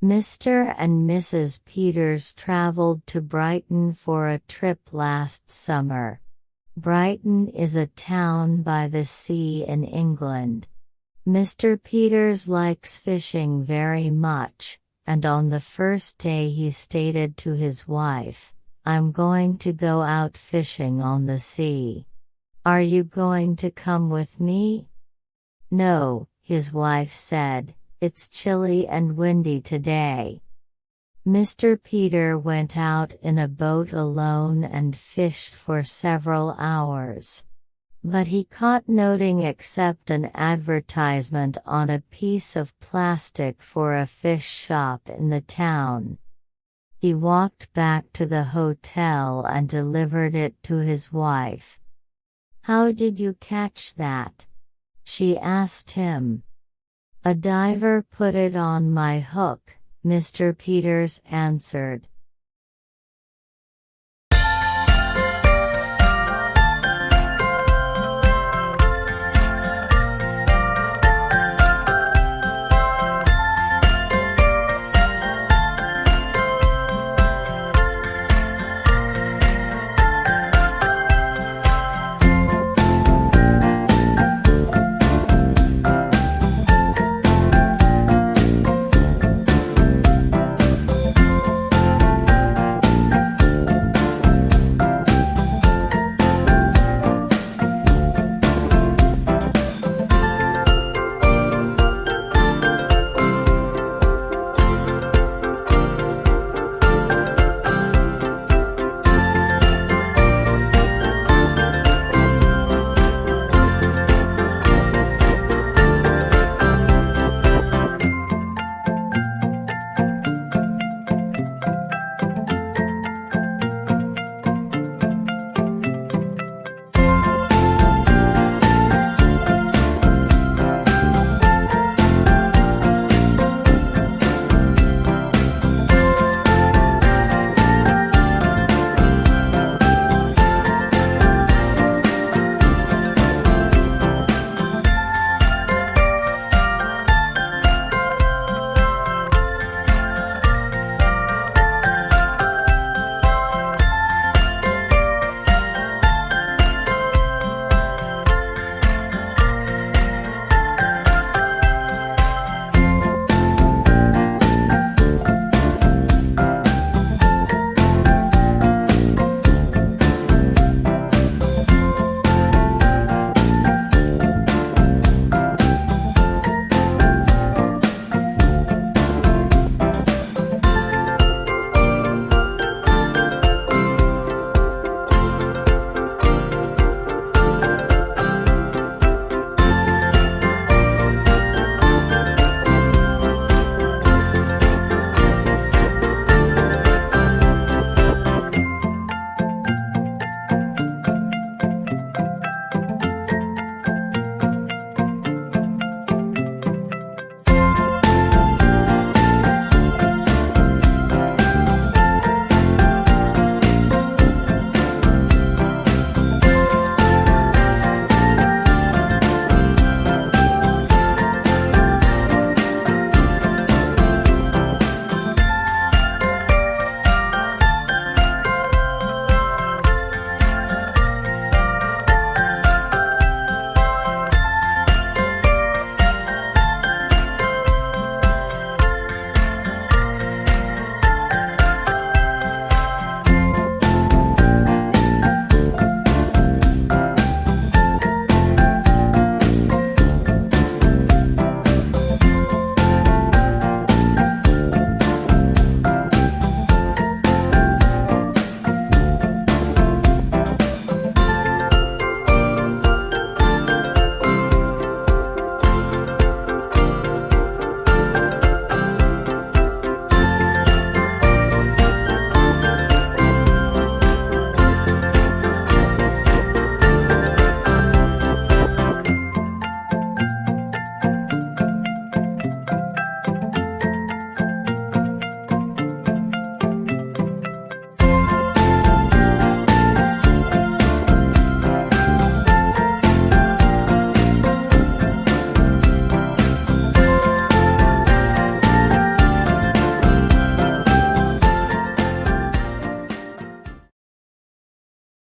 Mr. and Mrs. Peters traveled to Brighton for a trip last summer. Brighton is a town by the sea in England. Mr. Peters likes fishing very much, and on the first day he stated to his wife, "I'm going to go out fishing on the sea. Are you going to come with me?" "No," his wife said, "it's chilly and windy today." Mr. Peter went out in a boat alone and fished for several hours. But he caught nothing except an advertisement on a piece of plastic for a fish shop in the town. He walked back to the hotel and delivered it to his wife. "How did you catch that?" she asked him. "A diver put it on my hook," Mr. Peters answered.